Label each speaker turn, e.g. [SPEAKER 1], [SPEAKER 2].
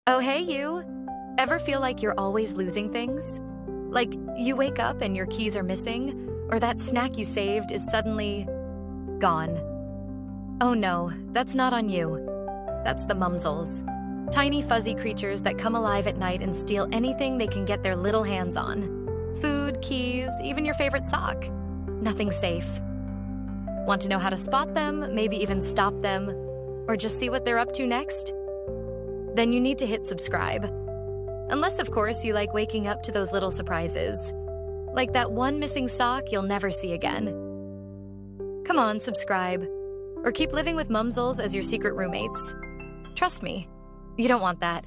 [SPEAKER 1] Oh, hey, you. Ever feel like you're always losing things? Like you wake up and your keys are missing, or that snack you saved is suddenly gone. Oh no, that's not on you. That's the Mumzels. Tiny fuzzy creatures that come alive at night and steal anything they can get their little hands on. Food, keys, even your favorite sock. Nothing's safe. Want to know how to spot them, maybe even stop them, or just see what they're up to next? Then you need to hit subscribe. Unless, of course, you like waking up to those little surprises. Like that one missing sock you'll never see again. Come on, subscribe. Or keep living with Mumzels as your secret roommates. Trust me, you don't want that.